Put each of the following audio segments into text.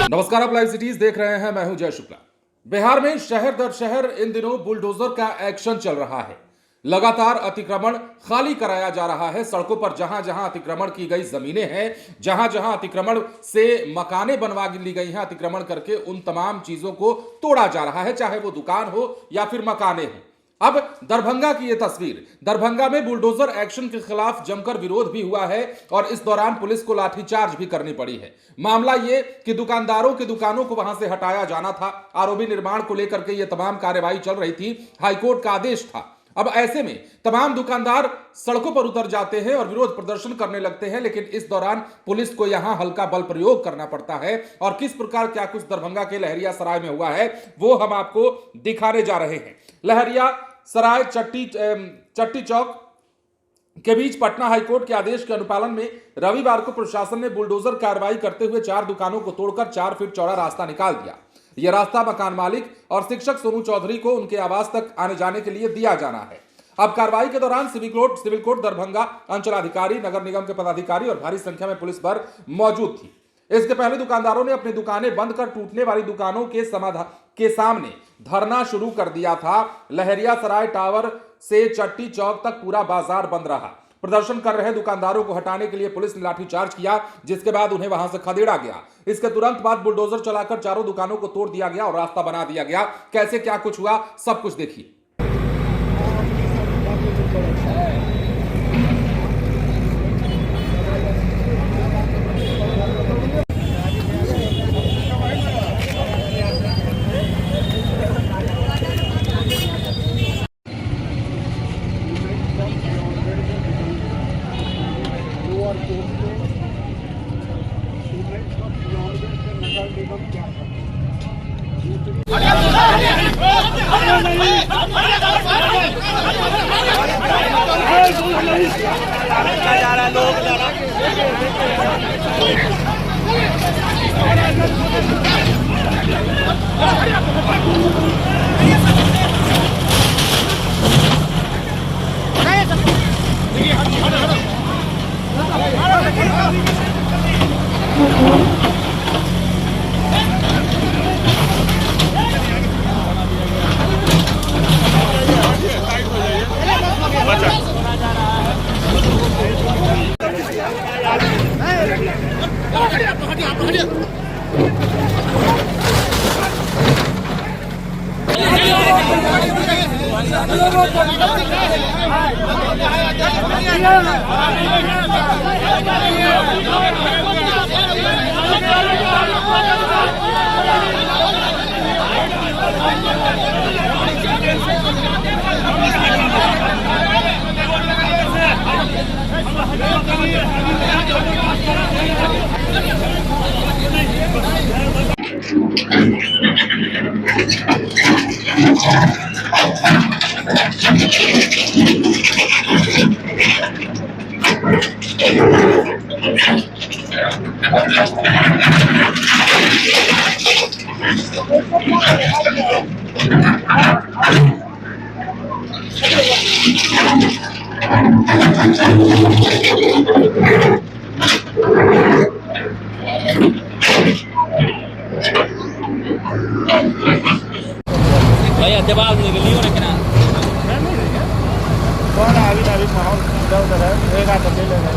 नमस्कार, आप live cities देख रहे हैं। मैं हूं जय शुक्ला। बिहार में शहर दर शहर इन दिनों बुलडोजर का एक्शन चल रहा है। लगातार अतिक्रमण खाली कराया जा रहा है। सड़कों पर जहां जहां अतिक्रमण की गई जमीनें हैं, जहां जहां अतिक्रमण से मकानें बनवा ली गई हैं, अतिक्रमण करके उन तमाम चीजों को तोड़ा जा रहा है, चाहे वो दुकान हो या फिर मकानें हो। अब दरभंगा की यह तस्वीर, दरभंगा में बुलडोजर एक्शन के खिलाफ जमकर विरोध भी हुआ है और इस दौरान पुलिस को लाठीचार्ज भी करनी पड़ी है। मामला यह कि दुकानदारों की दुकानों को वहां से हटाया जाना था। आरओबी निर्माण को लेकर के यह तमाम कार्रवाई चल रही थी। हाईकोर्ट का आदेश था। अब ऐसे में तमाम दुकानदार सड़कों पर उतर जाते हैं और विरोध प्रदर्शन करने लगते हैं, लेकिन इस दौरान पुलिस को यहां हल्का बल प्रयोग करना पड़ता है। और किस प्रकार क्या कुछ दरभंगा के लहरिया सराय में हुआ है वो हम आपको दिखाने जा रहे हैं। लहरिया सराय चट्टी चौक के बीच पटना हाईकोर्ट के आदेश के अनुपालन में रविवार को प्रशासन ने बुलडोजर कार्रवाई करते हुए 4 दुकानों को तोड़कर 4 फीट चौड़ा रास्ता निकाल दिया। यह रास्ता मकान मालिक और शिक्षक सोनू चौधरी को उनके आवास तक आने जाने के लिए दिया जाना है। अब कार्रवाई के दौरान सिविल कोर्ट दरभंगा अंचलाधिकारी, नगर निगम के पदाधिकारी और भारी संख्या में पुलिस बल मौजूद थी। इसके पहले दुकानदारों ने अपनी दुकानें बंद कर टूटने वाली दुकानों के सामने धरना शुरू कर दिया था। लहरिया सराय टावर से चट्टी चौक तक पूरा बाजार बंद रहा। प्रदर्शन कर रहे दुकानदारों को हटाने के लिए पुलिस ने लाठीचार्ज किया, जिसके बाद उन्हें वहां से खदेड़ा गया। इसके तुरंत बाद बुलडोजर चलाकर चारों दुकानों को तोड़ दिया गया और रास्ता बना दिया गया। कैसे क्या कुछ हुआ सब कुछ देखिए। भैया जवाब नहीं मिली और क्या कौन अभी माहौल उधर है एक आधा ले लेगा।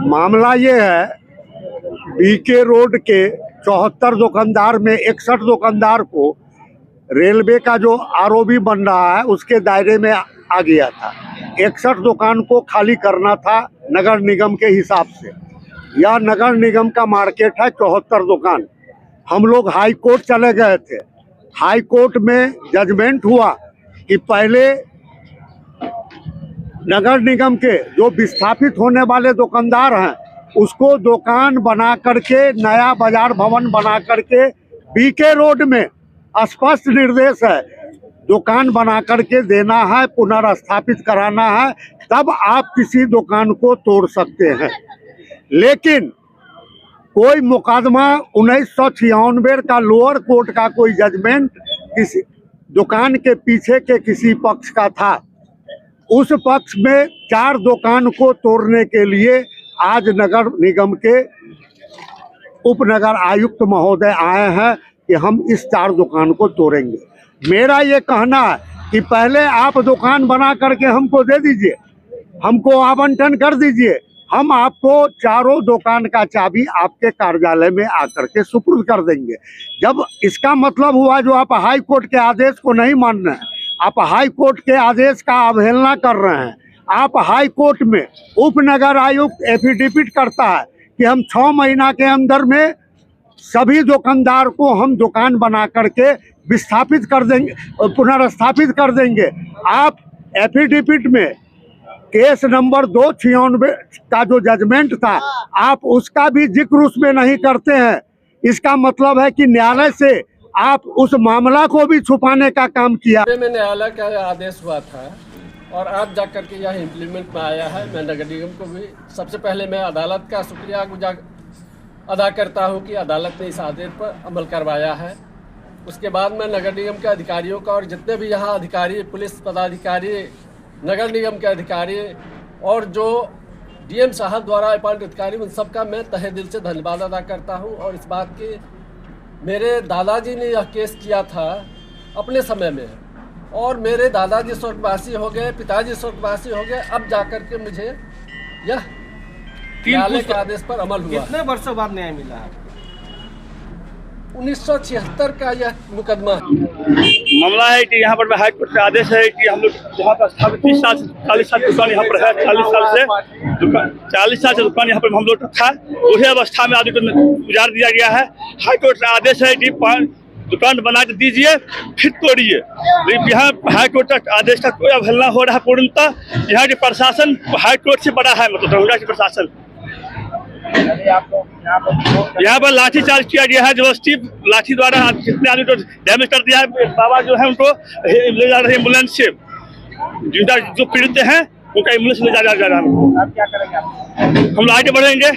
मामला ये है, बीके रोड के 74 दुकानदार में 61 दुकानदार को रेलवे का जो आरओबी बन रहा है उसके दायरे में आ गया था। 61 दुकान को खाली करना था नगर निगम के हिसाब से। यह नगर निगम का मार्केट है, 74 दुकान। हम लोग हाई कोर्ट चले गए थे। हाई कोर्ट में जजमेंट हुआ कि पहले नगर निगम के जो विस्थापित होने वाले दुकानदार हैं उसको दुकान बना करके, नया बाजार भवन बना करके, बीके रोड में स्पष्ट निर्देश है दुकान बना करके देना है, पुनर्स्थापित कराना है, तब आप किसी दुकान को तोड़ सकते हैं। लेकिन कोई मुकदमा 1996 का लोअर कोर्ट का कोई जजमेंट किसी दुकान के पीछे के किसी पक्ष का था। उस पक्ष में 4 दुकान को तोड़ने के लिए आज नगर निगम के उपनगर आयुक्त महोदय आए हैं कि हम इस 4 दुकान को तोड़ेंगे। मेरा ये कहना है कि पहले आप दुकान बना करके हमको दे दीजिए, हमको आवंटन कर दीजिए, हम आपको चारों दुकान का चाबी आपके कार्यालय में आकर के सुपुर्द कर देंगे। जब इसका मतलब हुआ जो आप हाई कोर्ट के आदेश को नहीं मान रहे हैं, आप हाई कोर्ट के आदेश का अवहेलना कर रहे हैं, आप हाई कोर्ट में उपनगर आयुक्त एफिडेविट करता है कि हम 6 महीना के अंदर में सभी दुकानदार को हम दुकान बना करके विस्थापित कर देंगे, पुनर्स्थापित कर देंगे। आप एफिडेविट में केस नंबर 296 का जो जजमेंट था आप उसका भी जिक्र उसमें नहीं करते हैं। इसका मतलब है कि न्यायालय से आप उस मामला को भी छुपाने का काम किया। में न्यायालय का आदेश हुआ था और आज जाकर के यह इम्प्लीमेंट में आया है। मैं नगर निगम को भी सबसे पहले मैं अदालत का शुक्रिया अदा करता हूं कि अदालत ने इस आदेश पर अमल करवाया है। उसके बाद मैं नगर निगम के अधिकारियों का और जितने भी यहाँ अधिकारी, पुलिस पदाधिकारी, नगर निगम के अधिकारी और जो डीएम साहब द्वारा अपॉइंट अधिकारी, उन सबका मैं तहे दिल से धन्यवाद अदा करता हूँ। और इस बात की, मेरे दादाजी ने यह केस किया था अपने समय में और मेरे दादाजी स्वर्गवासी हो गए, पिताजी स्वर्गवासी हो गए, अब जाकर के मुझे यह न्यायालय के आदेश पर अमल हुआ। कितने वर्षों बाद न्याय मिला है? 1976 का यह मुकदमा मामला है कि यहाँ पर हाई कोर्ट का आदेश है कि हम लोग यहाँ पर 40 साल दुकान यहाँ पर है, 40 साल से दुकान यहाँ पर हम लोग था। उसी अवस्था में आदमी को गुजार दिया गया है। हाई कोर्ट का आदेश है कि दुकान बना के दीजिए फिर तोड़िए। यहाँ हाई कोर्ट का आदेश का कोई अवहेलना हो रहा है पूर्णतः। यहाँ के प्रशासन हाई कोर्ट से बड़ा है, मतलब दरभंगा की प्रशासन। यहाँ पर लाठी चार्ज किया गया है, जबरदस्ती लाठी द्वारा कितने आदमी को डैमेज कर दिया है। बाबा जो है उनको ले जा रहे हैं एम्बुलेंस से, जिनका जो पीड़ित हैं उनका एम्बुलेंस ले जा रहा है। आप क्या करेंगे? हम लोग आगे बढ़ेंगे।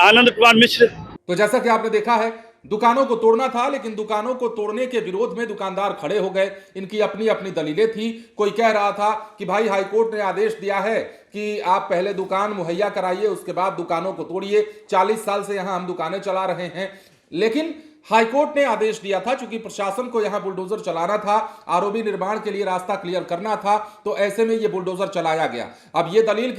आनंद कुमार मिश्र। तो जैसा कि आपने देखा है, दुकानों को तोड़ना था, लेकिन दुकानों को तोड़ने के विरोध में दुकानदार खड़े हो गए। इनकी अपनी अपनी दलीलें थी। कोई कह रहा था कि भाई हाईकोर्ट ने आदेश दिया है कि आप पहले दुकान मुहैया कराइए, उसके बाद दुकानों को तोड़िए। 40 साल से यहां हम दुकानें चला रहे हैं। लेकिन हाईकोर्ट ने आदेश दिया था, चूंकि प्रशासन को यहां बुलडोजर चलाना था, आरओबी निर्माण के लिए रास्ता क्लियर करना था, तो ऐसे में यह बुलडोजर चलाया गया। अब ये दलील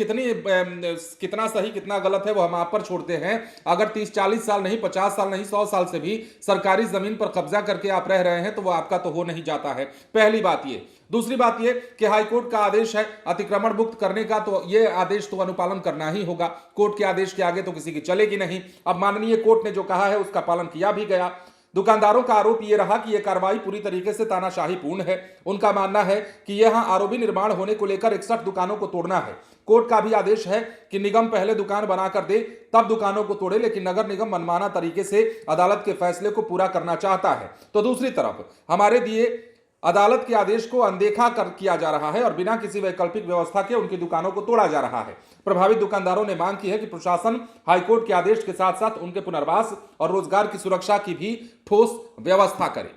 कितना सही कितना गलत है वो हम आप पर छोड़ते हैं। अगर 30-40 साल नहीं, 50 साल नहीं, 100 साल से भी सरकारी जमीन पर कब्जा करके आप रह रहे हैं तो वो आपका तो हो नहीं जाता है। पहली बात ये। दूसरी बात यह कि हाईकोर्ट का आदेश है अतिक्रमण मुक्त करने का, तो यह आदेश तो अनुपालन करना ही होगा। कोर्ट के आदेश के आगे तो किसी की चलेगी नहीं। अब माननीय कोर्ट ने जो कहा है उसका पालन किया भी गया। दुकानदारों का आरोप यह रहा कि यह कार्रवाई पूरी तरीके से तानाशाहीपूर्ण है। उनका मानना है कि यहां आरओबी निर्माण होने को लेकर 61 दुकानों को तोड़ना है। कोर्ट का भी आदेश है कि निगम पहले दुकान बनाकर दे तब दुकानों को तोड़े, लेकिन नगर निगम मनमाना तरीके से अदालत के फैसले को पूरा करना चाहता है। तो दूसरी तरफ हमारे दिए अदालत के आदेश को अनदेखा किया जा रहा है और बिना किसी वैकल्पिक व्यवस्था के उनकी दुकानों को तोड़ा जा रहा है। प्रभावित दुकानदारों ने मांग की है कि प्रशासन हाईकोर्ट के आदेश के साथ साथ उनके पुनर्वास और रोजगार की सुरक्षा की भी ठोस व्यवस्था करे।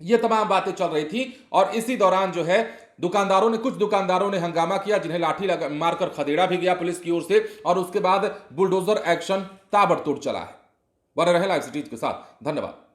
ये तमाम बातें चल रही थी और इसी दौरान जो है कुछ दुकानदारों ने हंगामा किया, जिन्हें लाठी मारकर खदेड़ा भी गया पुलिस की ओर से, और उसके बाद बुलडोजर एक्शन ताबड़तोड़ चला है। बने रहे लाइव सिटीज के साथ। धन्यवाद।